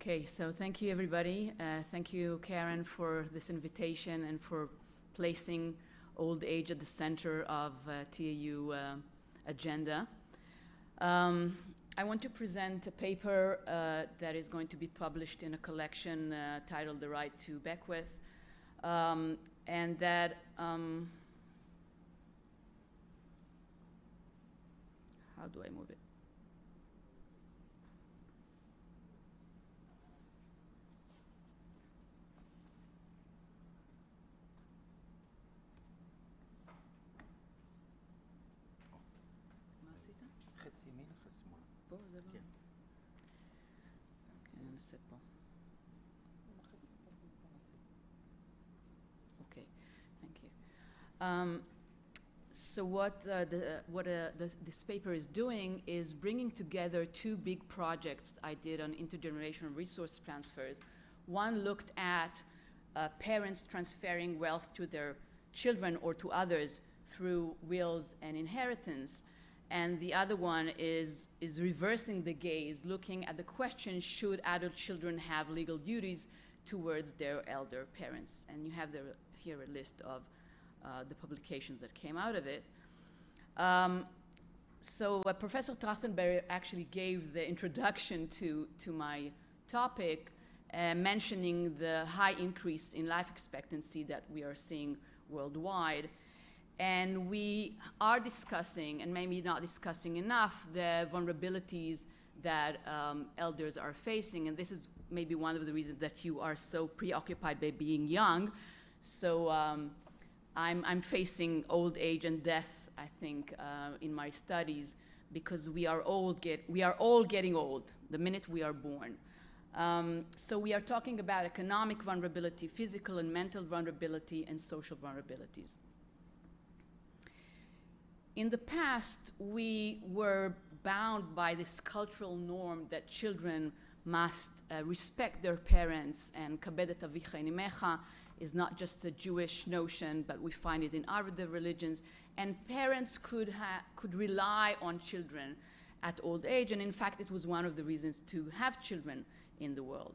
Okay, so thank you everybody. Thank you, Karen, for this invitation and for placing old age at the center of TAU agenda. I want to present a paper that is going to be published in a collection titled The Right to Bequeath, and that how do I move it? חצי ימין, חצי שמאלה. פה זה לא? כן. כן, ננסה פה. Okay, thank you. So what this paper is doing is bringing together two big projects I did on intergenerational resource transfers. One looked at parents transferring wealth to their children or to others through wills and inheritance. And the other one is reversing the gaze, looking at the question, should adult children have legal duties towards their elder parents? And you have here a list of the publications that came out of it. So Professor Trachtenberg actually gave the introduction to my topic, mentioning the high increase in life expectancy that we are seeing worldwide. And we are discussing, and maybe not discussing enough, the vulnerabilities that elders are facing. And this is maybe one of the reasons that you are so preoccupied by being young. So I'm facing old age and death, I think, in my studies, because we are all getting old the minute we are born. So we are talking about economic vulnerability, physical and mental vulnerability, and social vulnerabilities. In the past, we were bound by this cultural norm that children must respect their parents, and kabed et avicha and imecha is not just a Jewish notion, but we find it in other religions. And parents could rely on children at old age, and in fact, it was one of the reasons to have children in the world.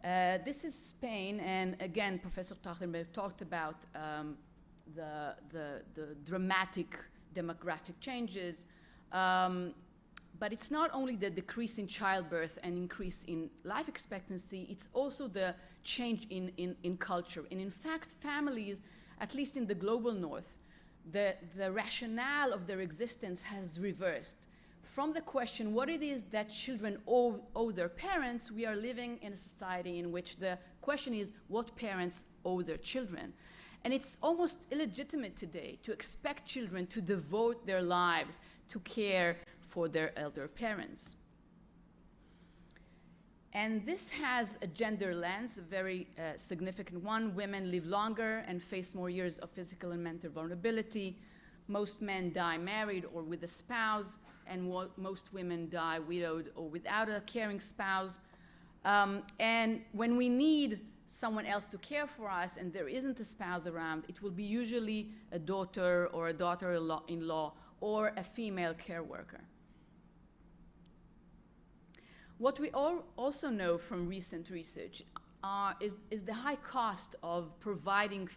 This is Spain, and again, Professor Trachtenberg talked about the dramatic demographic changes, but it's not only the decrease in childbirth and increase in life expectancy, it's also the change in culture. And in fact, families, at least in the global north, the rationale of their existence has reversed. From the question, what it is that children owe their parents, we are living in a society in which the question is what parents owe their children. And it's almost illegitimate today to expect children to devote their lives to care for their elder parents. And this has a gender lens, a very significant one. Women live longer and face more years of physical and mental vulnerability. Most men die married or with a spouse, and most women die widowed or without a caring spouse. And when we need someone else to care for us and there isn't a spouse around, it will be usually a daughter or a daughter-in-law or a female care worker. What we also know from recent research is the high cost of providing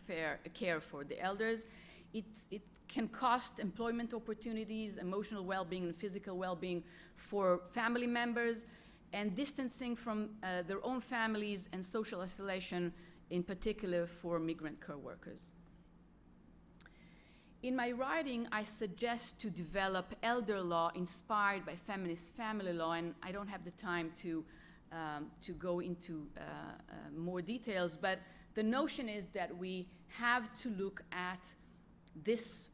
care for the elders. It can cost employment opportunities, emotional well-being, and physical well-being for family members, and distancing from their own families, and social isolation, in particular for migrant care workers. In my writing, I suggest to develop elder law inspired by feminist family law, and I don't have the time to go into more details, but the notion is that we have to look at this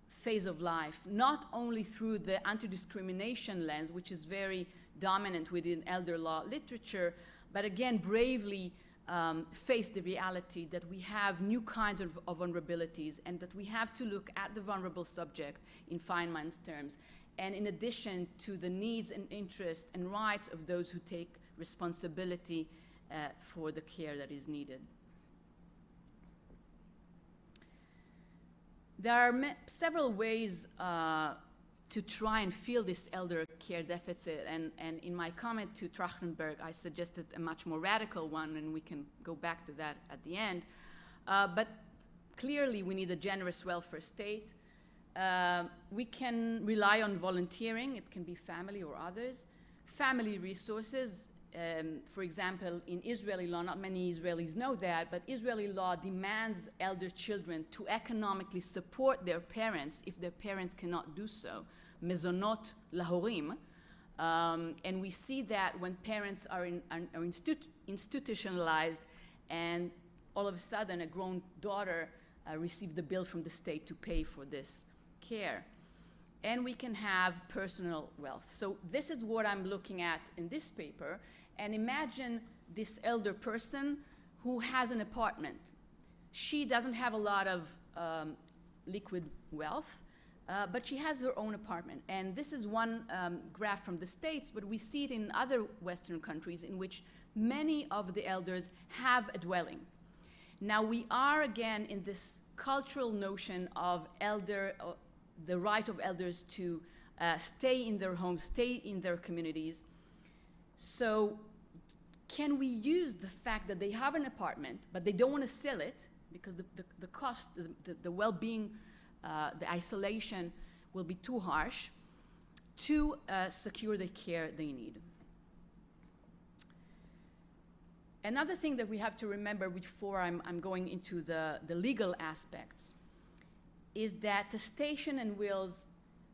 phase of life, not only through the anti-discrimination lens, which is very dominant within elder law literature, but again, bravely face the reality that we have new kinds of vulnerabilities, and that we have to look at the vulnerable subject in Feynman's terms, and in addition to the needs and interests and rights of those who take responsibility for the care that is needed. There are several ways to try and fill this elder care deficit. And in my comment to Trachtenberg, I suggested a much more radical one, and we can go back to that at the end. But clearly, we need a generous welfare state. We can rely on volunteering. It can be family or others. Family resources. For example, in Israeli law, not many Israelis know that, but Israeli law demands elder children to economically support their parents if their parents cannot do so. Mezonot lahorim. And we see that when parents are institutionalized, and all of a sudden a grown daughter receives the bill from the state to pay for this care. And we can have personal wealth. So this is what I'm looking at in this paper. And imagine this elder person who has an apartment. She doesn't have a lot of liquid wealth, but she has her own apartment. And this is one graph from the States, but we see it in other Western countries in which many of the elders have a dwelling. Now we are again in this cultural notion of the right of elders to stay in their homes, stay in their communities. So can we use the fact that they have an apartment, but they don't want to sell it because the cost, the well-being, the isolation will be too harsh, to secure the care they need? Another thing that we have to remember before I'm going into the legal aspects is that Testation and Wills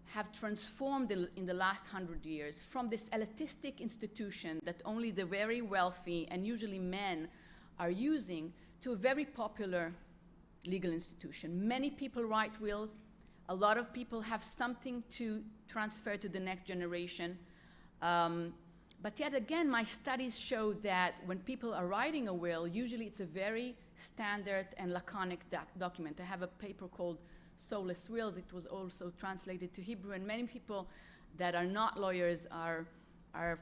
have transformed in the last 100 years from this elitistic institution that only the very wealthy, and usually men, are using, to a very popular legal institution. Many people write wills. A lot of people have something to transfer to the next generation. But yet again, my studies show that when people are writing a will, usually it's a very standard and laconic document. I have a paper called Soulless Wills. It was also translated to Hebrew, and many people that are not lawyers are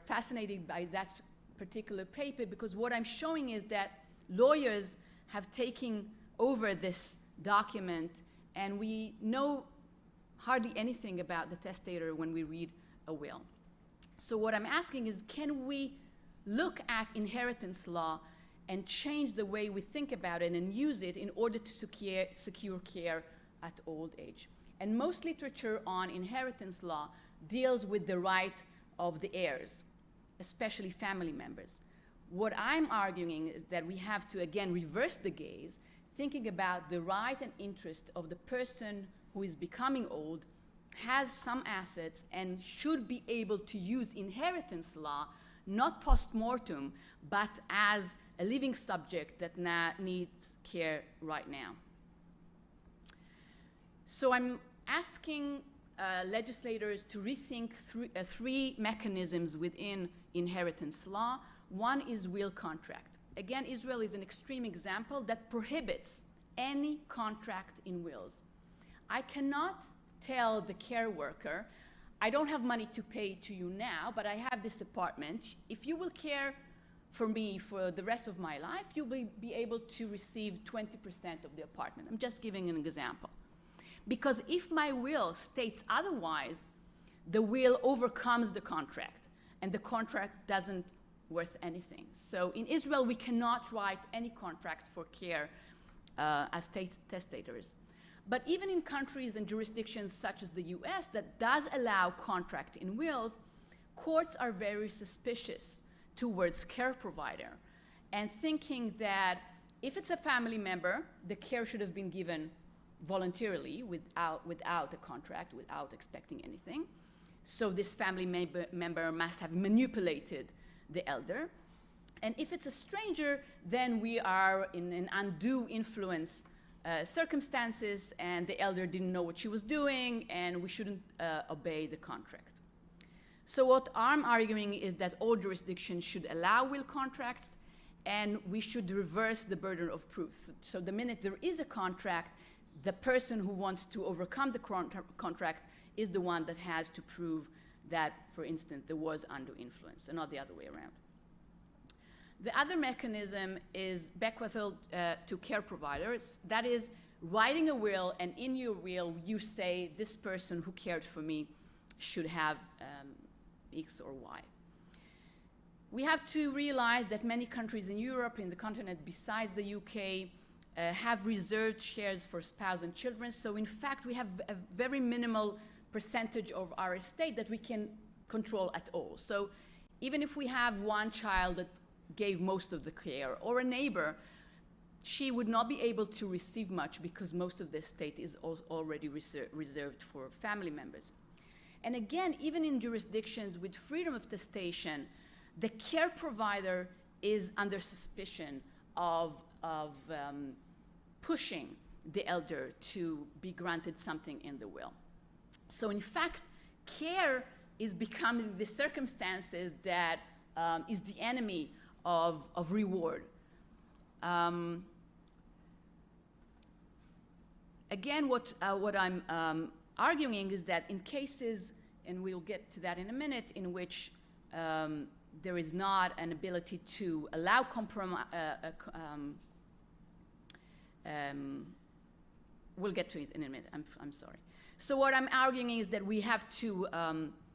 fascinated by that particular paper, because what I'm showing is that lawyers have taken over this document, and we know hardly anything about the testator when we read a will. So what I'm asking is, can we look at inheritance law and change the way we think about it and use it in order to secure care at old age? And most literature on inheritance law deals with the right of the heirs, especially family members. What I'm arguing is that we have to, again, reverse the gaze, thinking about the right and interest of the person who is becoming old, has some assets, and should be able to use inheritance law, not post-mortem, but as a living subject that needs care right now. So I'm asking legislators to rethink three mechanisms within inheritance law. One is will contract. Again, Israel is an extreme example that prohibits any contract in wills. I cannot tell the care worker, I don't have money to pay to you now, but I have this apartment. If you will care for me for the rest of my life, you will be able to receive 20% of the apartment. I'm just giving an example. Because if my will states otherwise, the will overcomes the contract, and the contract doesn't worth anything. So in Israel, we cannot write any contract for care as testators. But even in countries and jurisdictions such as the US that does allow contract in wills, courts are very suspicious towards care provider, and thinking that if it's a family member, the care should have been given voluntarily without a contract, without expecting anything. So this family member must have manipulated the elder. And if it's a stranger, then we are in an undue influence circumstances, and the elder didn't know what she was doing, and we shouldn't obey the contract. So what I'm arguing is that all jurisdictions should allow will contracts, and we should reverse the burden of proof. So the minute there is a contract, the person who wants to overcome the contract is the one that has to prove that, for instance, there was undue influence, and not the other way around. The other mechanism is bequeathalto to care providers. That is, writing a will, and in your will, you say, this person who cared for me should have X or Y. We have to realize that many countries in Europe, in the continent besides the UK, have reserved shares for spouse and children. So in fact, we have a very minimal percentage of our estate that we can control at all. So even if we have one child that gave most of the care, or a neighbor, she would not be able to receive much because most of the estate is already reserved for family members. And again, even in jurisdictions with freedom of testation, the care provider is under suspicion of pushing the elder to be granted something in the will. So in fact, care is becoming the circumstances that is the enemy of reward. Again, what I'm arguing is that in cases, and we'll get to that in a minute, in which there is not an ability to allow compromise, we'll get to it in a minute, I'm sorry. So what I'm arguing is that we have to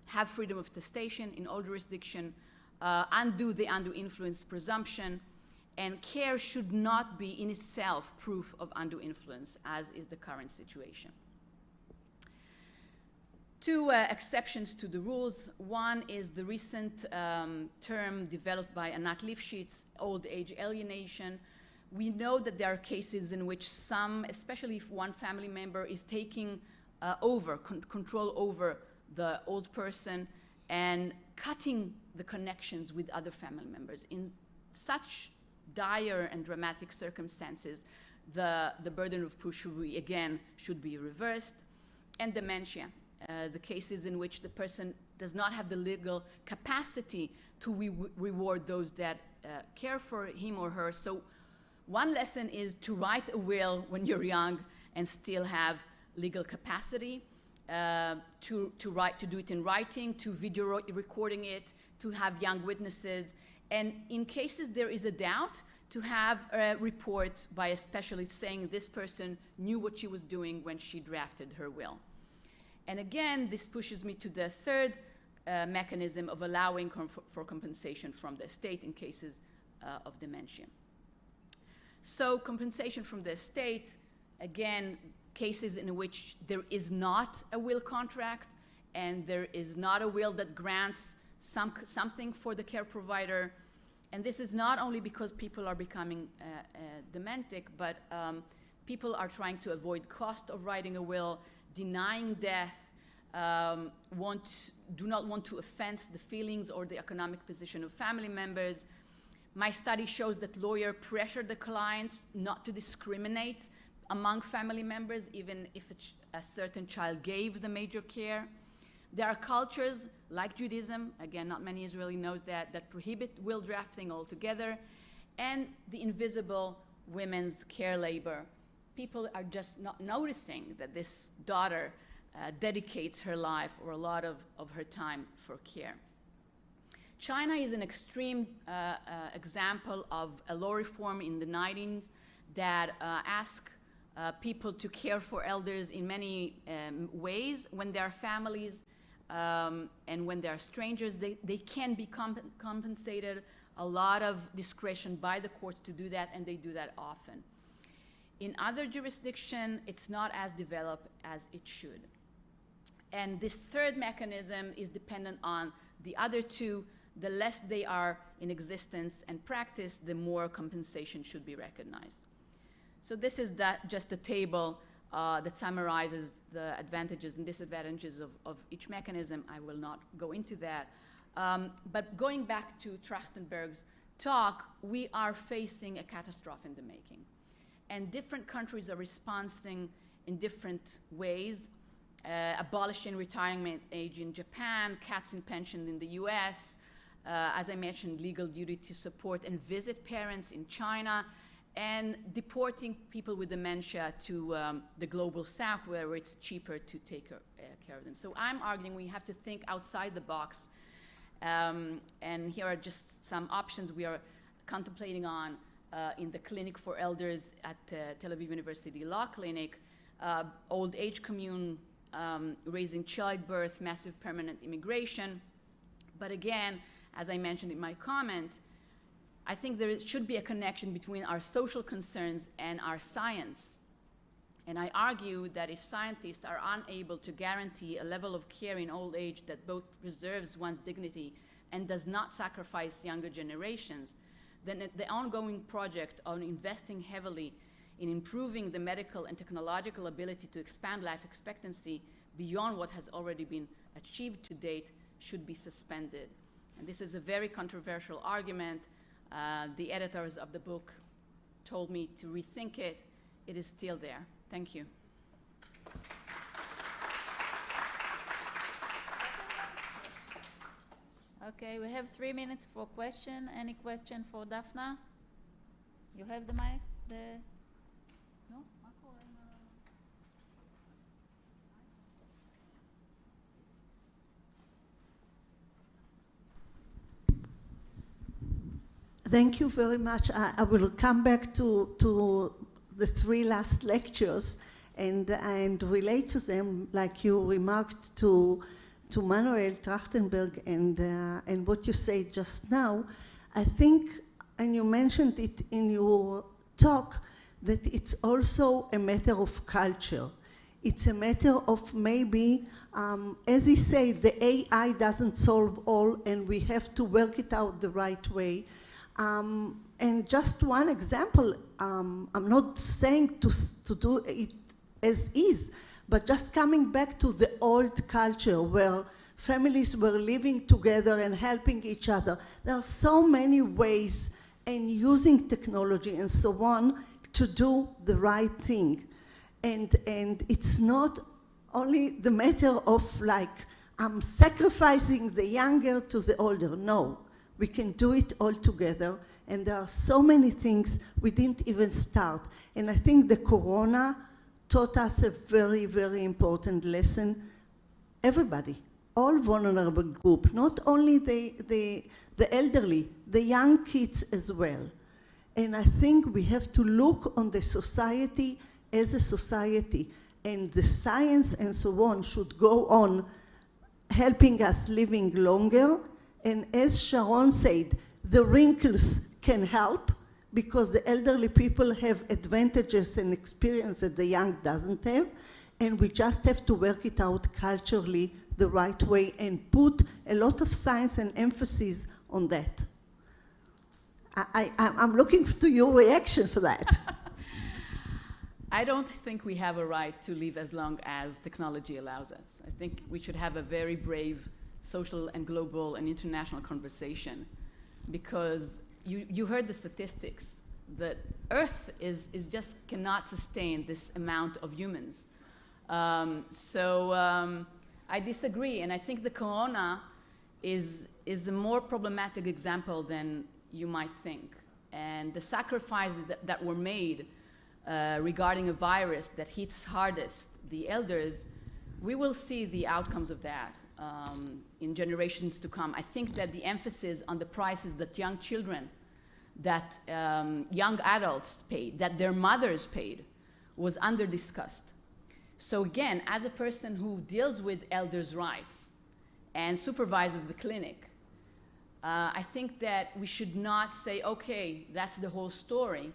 have freedom of testation in all jurisdiction, undo the undue influence presumption, and care should not be in itself proof of undue influence, as is the current situation. Two exceptions to the rules. One is the recent term developed by Anat Lifshitz, old age alienation. We know that there are cases in which some, especially if one family member is taking control over the old person and cutting the connections with other family members. In such dire and dramatic circumstances, the burden of proof should be reversed. And dementia, the cases in which the person does not have the legal capacity to reward those that care for him or her. So one lesson is to write a will when you're young and still have legal capacity, to do it in writing, to video recording it, to have young witnesses, and in cases there is a doubt, to have a report by a specialist saying this person knew what she was doing when she drafted her will. And again, this pushes me to the third mechanism of allowing for compensation from the estate in cases of dementia. So compensation from the estate, again, cases in which there is not a will contract and there is not a will that grants something for the care provider. And this is not only because people are becoming dementic, but people are trying to avoid cost of writing a will, denying death, do not want to offend the feelings or the economic position of family members. My study shows that lawyers pressure the clients not to discriminate among family members, even if a certain child gave the major care. There are cultures like Judaism, again, not many Israeli knows that prohibit will drafting altogether, and the invisible women's care labor. People are just not noticing that this daughter dedicates her life or a lot of her time for care. China is an extreme example of a law reform in the 90s that asked people to care for elders in many ways. When they are families and when they are strangers, they can be compensated. A lot of discretion by the courts to do that, and they do that often. In other jurisdictions, it's not as developed as it should. And this third mechanism is dependent on the other two. The less they are in existence and practice, the more compensation should be recognized. So this is just a table that summarizes the advantages and disadvantages of each mechanism. I will not go into that. But going back to Trachtenberg's talk, we are facing a catastrophe in the making. And different countries are responding in different ways. Abolishing retirement age in Japan, cuts in pension in the US, as I mentioned, legal duty to support and visit parents in China, and deporting people with dementia to the global south where it's cheaper to take care of them. So I'm arguing we have to think outside the box. And here are just some options we are contemplating on in the clinic for elders at Tel Aviv University Law Clinic, old age commune raising childbirth, massive permanent immigration. But again, as I mentioned in my comment, I think there should be a connection between our social concerns and our science. And I argue that if scientists are unable to guarantee a level of care in old age that both preserves one's dignity and does not sacrifice younger generations, then the ongoing project on investing heavily in improving the medical and technological ability to expand life expectancy beyond what has already been achieved to date should be suspended. And this is a very controversial argument. The editors of the book told me to rethink it. It is still there. Thank you. Okay, we have 3 minutes for question. Any question for Dafna? You have the mic? No? Thank you very much. I will come back to the 3 last lectures and relate to them, like you remarked to Manuel Trachtenberg and what you said just now. I think, and you mentioned it in your talk, that it's also a matter of culture. It's a matter of maybe, as he said, the AI doesn't solve all and we have to work it out the right way. And just one example, I'm not saying to do it as is, but just coming back to the old culture where families were living together and helping each other. There are so many ways and using technology and so on to do the right thing. And it's not only the matter of like, I'm sacrificing the younger to the older. No. We can do it all together, and there are so many things we didn't even start. And I think the corona taught us a very, very important lesson. Everybody, all vulnerable group, not only the elderly, the young kids as well. And I think we have to look on the society as a society, and the science and so on should go on helping us living longer. And as Sharon said, the wrinkles can help because the elderly people have advantages and experience that the young doesn't have. And we just have to work it out culturally the right way and put a lot of science and emphasis on that. I'm looking to your reaction for that. I don't think we have a right to live as long as technology allows us. I think we should have a very brave social and global and international conversation, because you heard the statistics that Earth is just cannot sustain this amount of humans. I disagree, and I think the corona is a more problematic example than you might think. And the sacrifices that were made regarding a virus that hits hardest the elders, we will see the outcomes of that in generations to come. I think that the emphasis on the prices that young children, that young adults paid, that their mothers paid, was under-discussed. So again, as a person who deals with elders' rights and supervises the clinic, I think that we should not say, okay, that's the whole story.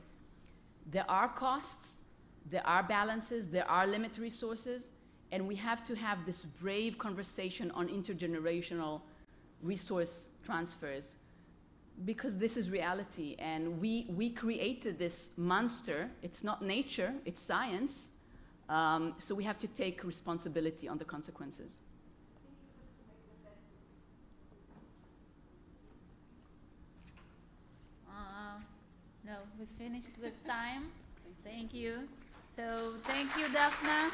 There are costs, there are balances, there are limited resources, and we have to have this brave conversation on intergenerational resource transfers, because this is reality, and we created this monster. It's not nature, it's science, so we have to take responsibility on the consequences. No, we finished with time. Thank you. So thank you, Dafna.